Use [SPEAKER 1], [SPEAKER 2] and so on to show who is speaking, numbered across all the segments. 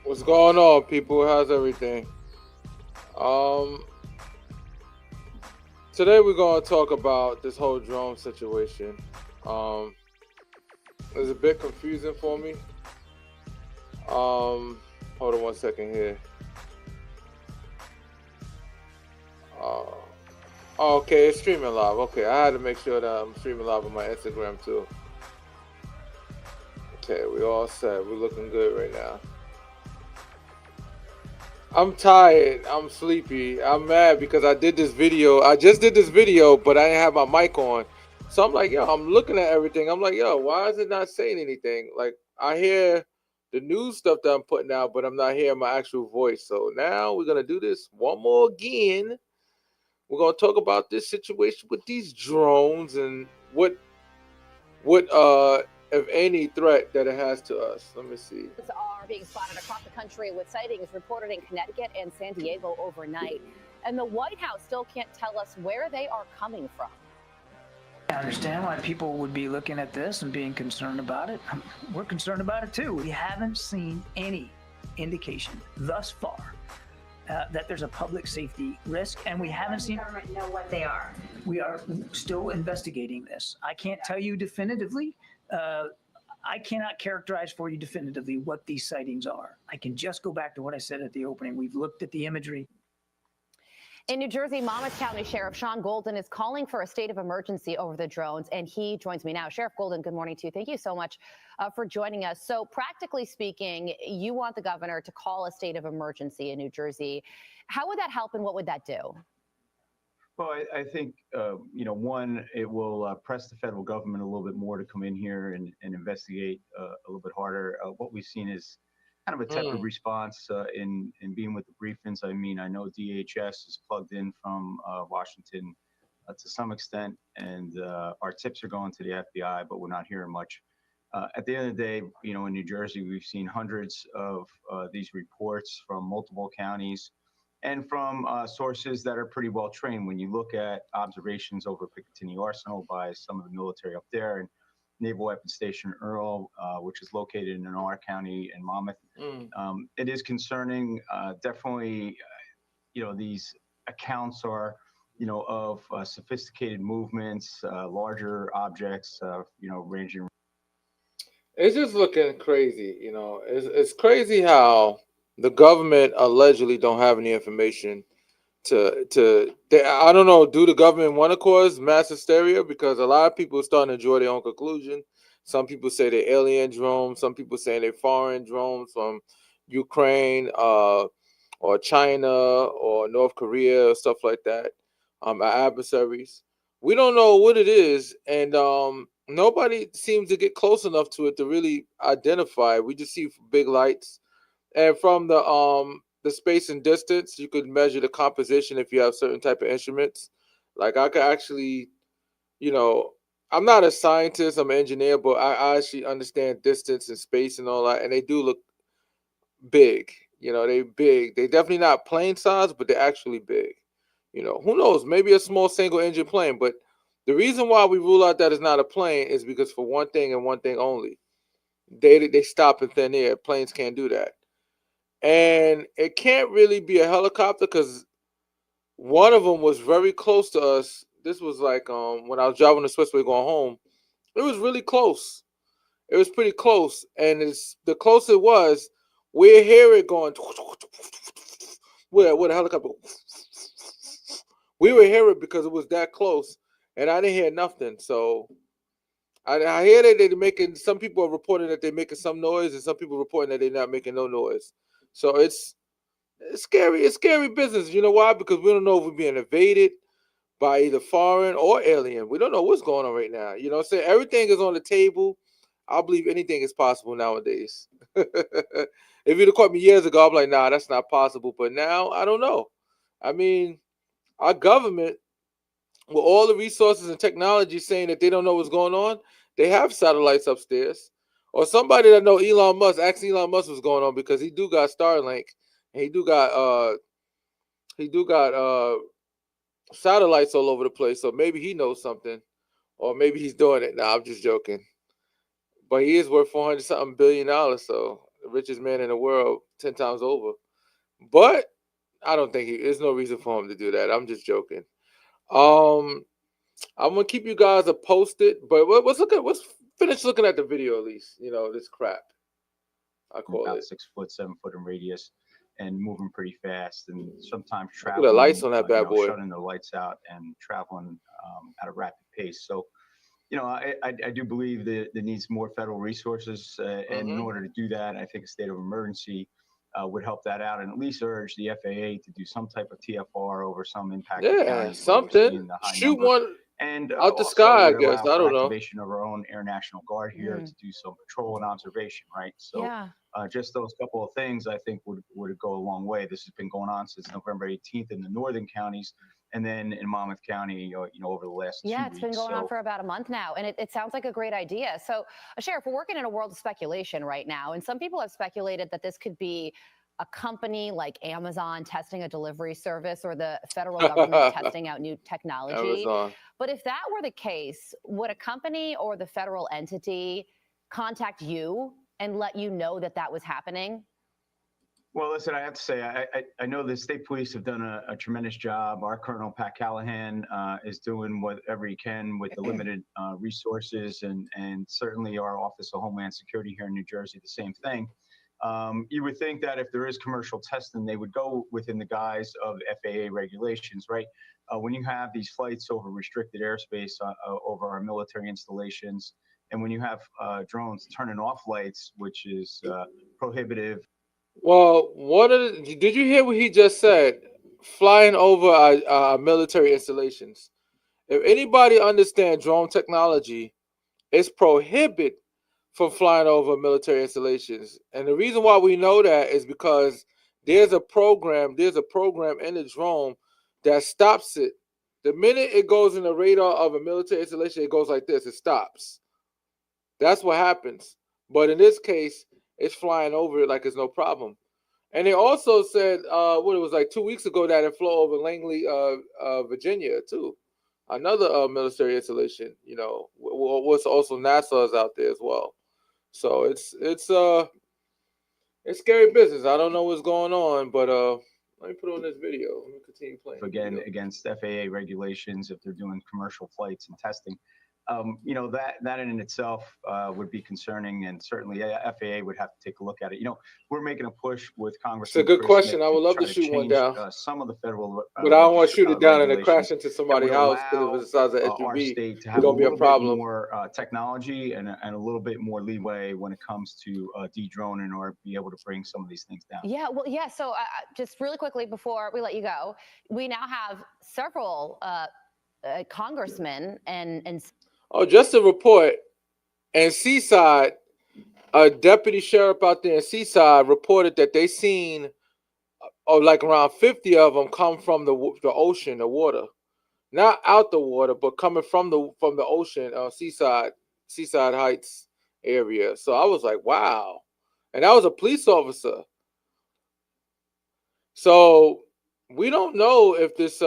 [SPEAKER 1] What's going on, people? How's everything? Um, Today we're gonna talk about this whole drone situation. Um, it's a bit confusing for me. Um, Hold on one second here. Uh, okay, it's streaming live. Okay, I had to make sure that I'm streaming live on my Instagram too. Okay, we all set. We're looking good right now. I'm tired. I'm sleepy. I'm mad because I did this video. I just did this video, but I didn't have my mic on. So I'm like, yo, I'm looking at everything. I'm like, yo, why is it not saying anything? Like, I hear the news stuff that I'm putting out, but I'm not hearing my actual voice. So now we're gonna do this one more again. We're gonna talk about this situation with these drones and what if any threat that it has to us. Let me see.
[SPEAKER 2] Are being spotted across the country with sightings reported in Connecticut and San Diego overnight. And the White House still can't tell us where they are coming from.
[SPEAKER 3] I understand why people would be looking at this and being concerned about it. We're concerned about it too. We haven't seen any indication thus far that there's a public safety risk, and we haven't seen.
[SPEAKER 4] Government know what they are.
[SPEAKER 3] We are still investigating this. I can't tell you definitively. I cannot characterize for you definitively what these sightings are. I can just go back to what I said at the opening. We've looked at the imagery.
[SPEAKER 2] In New Jersey, Monmouth County Sheriff Sean Golden is calling for a state of emergency over the drones, and he joins me now. Sheriff Golden, good morning to you. Thank you so much for joining us. So practically speaking, you want the governor to call a state of emergency in New Jersey. How would that help, and what would that do?
[SPEAKER 5] Well, I think, one, it will press the federal government a little bit more to come in here and investigate a little bit harder. What we've seen is kind of a tepid response in being with the briefings. I mean, I know DHS is plugged in from Washington to some extent, and our tips are going to the FBI, but we're not hearing much. At the end of the day, in New Jersey, we've seen hundreds of these reports from multiple counties and from sources that are pretty well trained. When you look at observations over Picatinny Arsenal by some of the military up there, and Naval Weapons Station Earl, which is located in our county in Monmouth, it is concerning. Definitely, these accounts are, of sophisticated movements, larger objects, ranging.
[SPEAKER 1] It's just looking crazy, It's crazy how the government allegedly don't have any information I don't know, do the government want to cause mass hysteria? Because a lot of people are starting to draw their own conclusion. Some people say they're alien drones. Some people say they're foreign drones from Ukraine, or China or North Korea, stuff like that. Our adversaries. We don't know what it is, and nobody seems to get close enough to it to really identify it. We just see big lights, and from the space and distance, you could measure the composition if you have certain type of instruments. Like I could actually, you know, I'm not a scientist, I'm an engineer, but I actually understand distance and space and all that, and they do look big. They big. They definitely not plane size, but they're actually big. Who knows? Maybe a small single engine plane, but the reason why we rule out that it's not a plane is because for one thing and one thing only, they stop in thin air. Planes can't do that. And it can't really be a helicopter because one of them was very close to us. This was like when I was driving the expressway going home. It was really close. It was pretty close, and it's the closer it was, we hear it going with a helicopter. We would hear it because it was that close, and I didn't hear nothing. So I hear that they're making. Some people are reporting that they're making some noise, and some people reporting that they're not making no noise. So it's scary. It's scary business. You know why? Because we don't know if we're being invaded by either foreign or alien. We don't know what's going on right now. What I'm saying? Everything is on the table. I believe anything is possible nowadays. If you'd have caught me years ago, I'm like, nah, that's not possible. But now, I don't know. I mean, our government, with all the resources and technology saying that they don't know what's going on, they have satellites upstairs. Or somebody that know Elon Musk, ask Elon Musk what's going on, because he do got Starlink. And he do got satellites all over the place. So maybe he knows something. Or maybe he's doing it. Nah, I'm just joking. But he is worth $400 something billion. So the richest man in the world 10 times over. But I don't think there's no reason for him to do that. I'm just joking. Um, I'm gonna keep you guys posted, but let's finish looking at the video at least. You know, this crap, I call
[SPEAKER 5] about
[SPEAKER 1] it.
[SPEAKER 5] 6 foot, 7 foot in radius, and moving pretty fast, and sometimes
[SPEAKER 1] Look at the lights
[SPEAKER 5] traveling,
[SPEAKER 1] on that bad boy.
[SPEAKER 5] shutting the lights out and traveling at a rapid pace. So, I do believe that there needs more federal resources, and in order to do that, I think a state of emergency would help that out, and at least urge the FAA to do some type of TFR over some impacted
[SPEAKER 1] Yeah,
[SPEAKER 5] counties where we're seeing
[SPEAKER 1] something.
[SPEAKER 5] the high
[SPEAKER 1] Shoot
[SPEAKER 5] number.
[SPEAKER 1] one
[SPEAKER 5] And
[SPEAKER 1] out the
[SPEAKER 5] also
[SPEAKER 1] sky, I
[SPEAKER 5] would
[SPEAKER 1] guess.
[SPEAKER 5] allow
[SPEAKER 1] I
[SPEAKER 5] for
[SPEAKER 1] don't know.
[SPEAKER 5] activation of our own Air National Guard here to do some patrol and observation, right? So
[SPEAKER 2] Yeah.
[SPEAKER 5] just those couple of things, I think, would go a long way. This has been going on since November 18th in the northern counties, and then in Monmouth County, over the last 2
[SPEAKER 2] Yeah,
[SPEAKER 5] weeks.
[SPEAKER 2] it's been going on for about a month now, and it sounds like a great idea. So, Sheriff, we're working in a world of speculation right now, and some people have speculated that this could be a company like Amazon testing a delivery service or the federal government testing out new technology.
[SPEAKER 1] Amazon.
[SPEAKER 2] But if that were the case, would a company or the federal entity contact you and let you know that that was happening?
[SPEAKER 5] Well, listen, I have to say, I know the state police have done a tremendous job. Our Colonel Pat Callahan is doing whatever he can with the limited resources, and certainly our Office of Homeland Security here in New Jersey, the same thing. You would think that if there is commercial testing, they would go within the guise of FAA regulations, right? When you have these flights over restricted airspace over our military installations, and when you have drones turning off lights, which is prohibitive.
[SPEAKER 1] Well, did you hear what he just said? Flying over our military installations. If anybody understands drone technology, it's prohibited from flying over military installations. And the reason why we know that is because there's a program in the drone that stops it. The minute it goes in the radar of a military installation, it goes like this, it stops. That's what happens. But in this case, it's flying over it like it's no problem. And they also said, what it was like 2 weeks ago, that it flew over Langley, Virginia, too. Another military installation, what's also NASA's out there as well. So it's scary business. I don't know what's going on, but let me put on this video. Let me continue playing.
[SPEAKER 5] Again, against FAA regulations if they're doing commercial flights and testing. That in itself would be concerning, and certainly FAA would have to take a look at it. We're making a push with Congress.
[SPEAKER 1] It's a good question. I would love to shoot one down.
[SPEAKER 5] Some of the federal,
[SPEAKER 1] but I don't want to shoot it down and it crash into somebody's house because if it's the size of SUV,
[SPEAKER 5] our state to
[SPEAKER 1] it's
[SPEAKER 5] have
[SPEAKER 1] gonna be a problem.
[SPEAKER 5] More technology and a little bit more leeway when it comes to de-droning or be able to bring some of these things down.
[SPEAKER 2] Yeah, well, yeah. So just really quickly before we let you go, we now have several congressmen and.
[SPEAKER 1] Oh, just a report. And Seaside, a deputy sheriff out there in Seaside reported that they seen like around 50 of them come from the ocean, the water, not out the water, but coming from the ocean, Seaside Heights area. So I was like, wow, and that was a police officer. So we don't know if this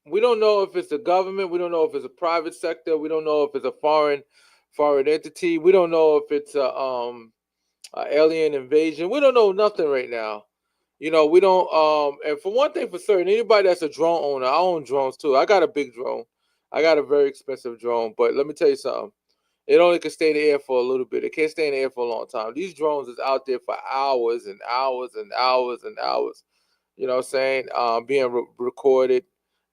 [SPEAKER 1] we don't know if it's the government. We don't know if it's a private sector. We don't know if it's a foreign entity. We don't know if it's a alien invasion. We don't know nothing right now. We don't. And for one thing for certain, anybody that's a drone owner, I own drones too. I got a big drone. I got a very expensive drone. But let me tell you something. It only can stay in the air for a little bit. It can't stay in the air for a long time. These drones is out there for hours and hours and hours and hours. You know what I'm saying? Being recorded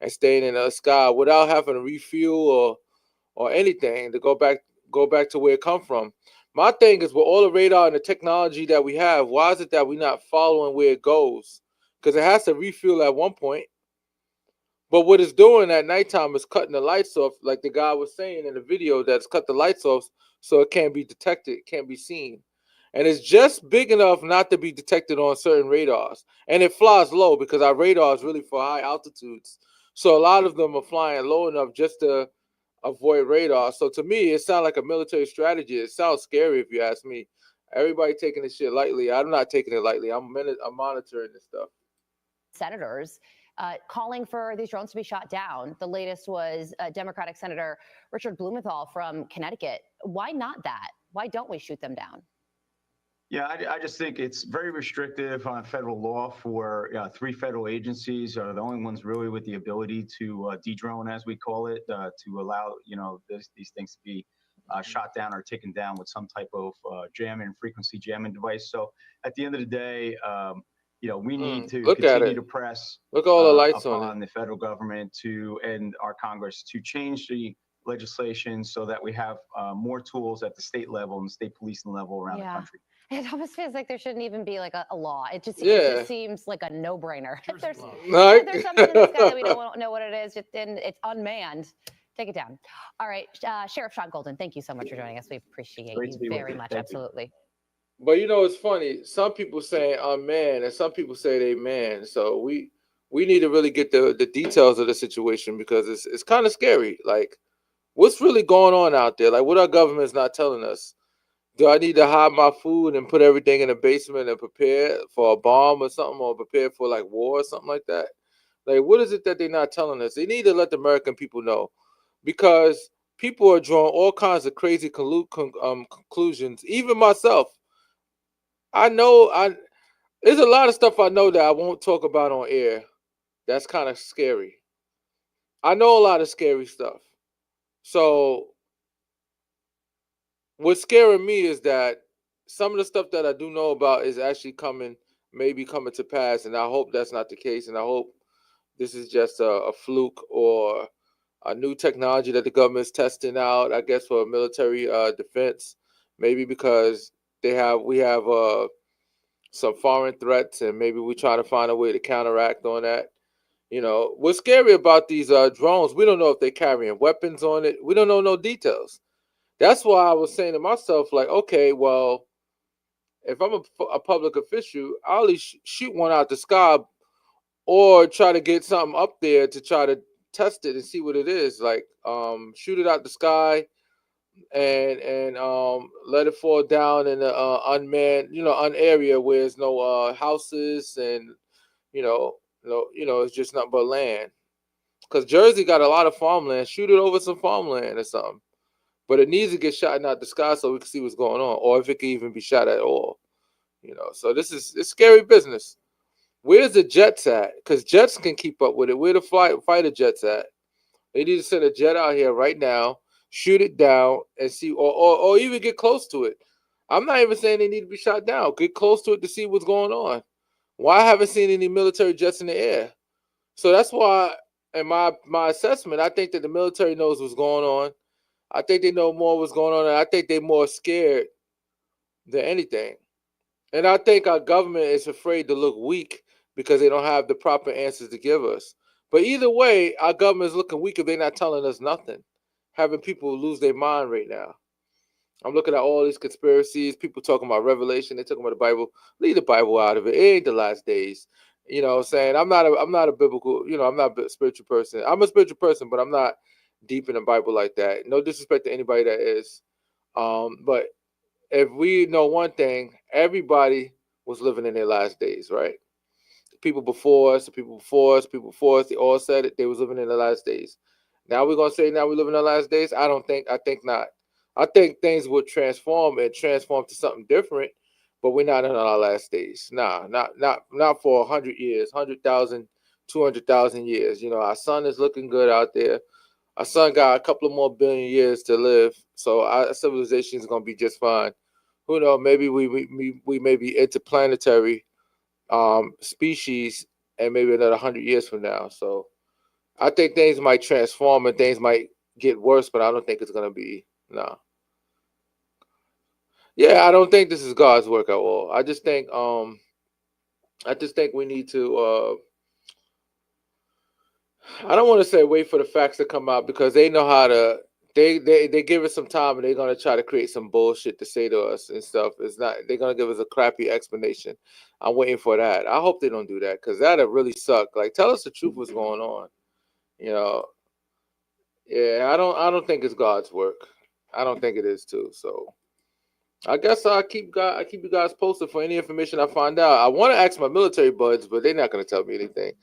[SPEAKER 1] and staying in the sky without having to refuel or anything to go back to where it come from. My thing is, with all the radar and the technology that we have, why is it that we're not following where it goes? Because it has to refuel at one point. But what it's doing at nighttime is cutting the lights off, like the guy was saying in the video, that's cut the lights off so it can't be detected, can't be seen. And it's just big enough not to be detected on certain radars. And it flies low because our radar is really for high altitudes. So a lot of them are flying low enough just to avoid radar. So to me, it sounds like a military strategy. It sounds scary if you ask me. Everybody taking this shit lightly. I'm not taking it lightly. I'm monitoring this stuff.
[SPEAKER 2] Senators calling for these drones to be shot down. The latest was Democratic Senator Richard Blumenthal from Connecticut. Why not that? Why don't we shoot them down?
[SPEAKER 5] Yeah, I just think it's very restrictive on federal law for 3 federal agencies are the only ones really with the ability to de-drone, as we call it, to allow these things to be shot down or taken down with some type of jamming frequency jamming device. So at the end of the day, we need to
[SPEAKER 1] Look at
[SPEAKER 5] continue
[SPEAKER 1] it.
[SPEAKER 5] to press
[SPEAKER 1] Look at all the lights on it.
[SPEAKER 5] upon the federal government and our Congress to change the legislation so that we have more tools at the state level and state policing level around the country.
[SPEAKER 2] It almost feels like there shouldn't even be like a law. It just
[SPEAKER 1] Yeah.
[SPEAKER 2] seems like a no-brainer. If there's
[SPEAKER 1] Like-
[SPEAKER 2] there's something in the sky that we don't know what it is, and it's unmanned, take it down. All right, Sheriff Sean Golden, thank you so much for joining us. We appreciate
[SPEAKER 5] Great to be
[SPEAKER 2] you
[SPEAKER 5] with
[SPEAKER 2] very
[SPEAKER 5] you.
[SPEAKER 2] much.
[SPEAKER 5] Thank you.
[SPEAKER 2] Absolutely.
[SPEAKER 1] But it's funny. Some people say I'm man, and some people say they man. So we need to really get the details of the situation because it's kind of scary. Like, what's really going on out there? Like, what our government's not telling us? Do I need to hide my food and put everything in the basement and prepare for a bomb or something, or prepare for like war or something like that? Like, what is it that they're not telling us? They need to let the American people know, because people are drawing all kinds of crazy conclusions. Even myself, I know there's a lot of stuff I know that I won't talk about on air. That's kind of scary. I know a lot of scary stuff. So what's scaring me is that some of the stuff that I do know about is actually maybe coming to pass, and I hope that's not the case, and I hope this is just a fluke or a new technology that the government's testing out, I guess, for military defense, maybe because we have some foreign threats, and maybe we're trying to find a way to counteract on that. What's scary about these drones, we don't know if they're carrying weapons on it. We don't know no details. That's why I was saying to myself, like, okay, well, if I'm a public official, I'll at least shoot one out the sky or try to get something up there to try to test it and see what it is. Like, shoot it out the sky and let it fall down in an unmanned, area where there's no houses and it's just nothing but land. Because Jersey got a lot of farmland. Shoot it over some farmland or something. But it needs to get shot out the sky so we can see what's going on, or if it can even be shot at all. So it's scary business. Where's the jets at? Because jets can keep up with it. Where the fighter jets at? They need to send a jet out here right now, shoot it down, and see, or even get close to it. I'm not even saying they need to be shot down. Get close to it to see what's going on. Why I haven't seen any military jets in the air? So that's why, in my assessment, I think that the military knows what's going on. I think they know more what's going on, and I think they're more scared than anything. And I think our government is afraid to look weak because they don't have the proper answers to give us. But either way, our government is looking weak if they're not telling us nothing, having people lose their mind right now. I'm looking at all these conspiracies, people talking about Revelation, they talking about the Bible. Leave the Bible out of it. It ain't the last days. You know what I'm saying? I'm not a biblical, I'm not a spiritual person. I'm a spiritual person, but I'm not deep in the Bible like that. No disrespect to anybody that is. But if we know one thing, everybody was living in their last days, right? The people before us, people before us, they all said it. They was living in the last days. Now we're gonna say now we live in the last days. I think not. I think things would transform to something different, but we're not in our last days. Nah, not for 100 years, 100,000, 200,000 years. Our sun is looking good out there. Our son got a couple of more billion years to live, so our civilization is gonna be just fine. Who knows? Maybe we may be interplanetary species, and maybe another 100 years from now. So I think things might transform and things might get worse, but I don't think it's gonna be no. Yeah, I don't think this is God's work at all. I just think we need to I don't want to say wait for the facts to come out because they know how to. They give us some time and they're gonna try to create some bullshit to say to us and stuff. It's not. They're gonna give us a crappy explanation. I'm waiting for that. I hope they don't do that because that'd really suck. Like, tell us the truth. What's going on? You know. Yeah, I don't think it's God's work. I don't think it is too. So I guess I keep you guys posted for any information I find out. I want to ask my military buds, but they're not gonna tell me anything.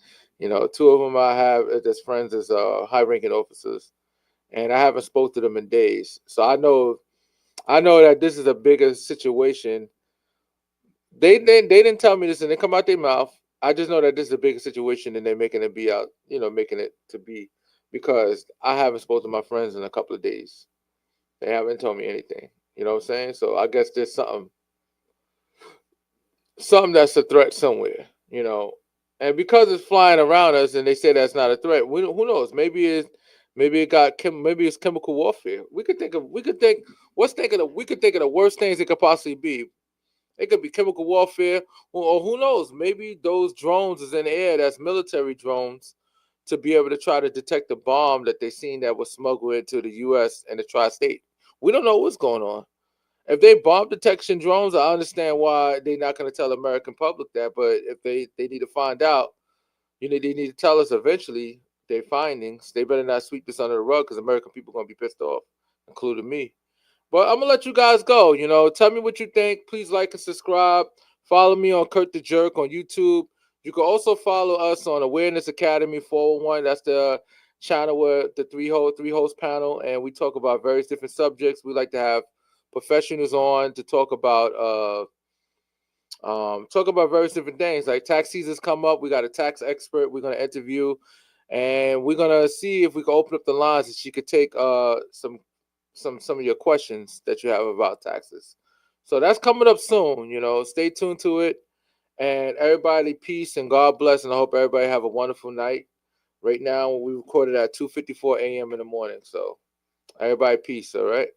[SPEAKER 1] Two of them I have as friends as high-ranking officers, and I haven't spoke to them in days. So I know that this is a bigger situation They didn't tell me this, and they come out their mouth. I just know that this is a bigger situation than they're making it be out. Making it to be, because I haven't spoken to my friends in a couple of days. They haven't told me anything. You know what I'm saying? So I guess there's something that's a threat somewhere. And because it's flying around us, and they say that's not a threat, who knows? Maybe maybe it's chemical warfare. We could think of the worst things it could possibly be. It could be chemical warfare, or who knows? Maybe those drones is in the air. That's military drones to be able to try to detect the bomb that they seen that was smuggled into the U.S. and the Tri-State. We don't know what's going on. If they bomb detection drones, I understand why they're not going to tell the American public that. But if they need to find out, they need to tell us eventually their findings. They better not sweep this under the rug, because American people are going to be pissed off, including me. But I'm gonna let you guys go. Tell me what you think. Please like and subscribe. Follow me on Kurt the Jerk on YouTube. You can also follow us on Awareness Academy 401. That's the channel where the three host panel, and we talk about various different subjects. We like to have professionals on to talk about various different things. Like tax seasons come up, we got a tax expert we're gonna interview, and we're gonna see if we can open up the lines and she could take some of your questions that you have about taxes. So that's coming up soon. Stay tuned to it. And everybody, peace and God bless. And I hope everybody have a wonderful night. Right now, we recorded at 2:54 a.m. in the morning. So everybody, peace. All right.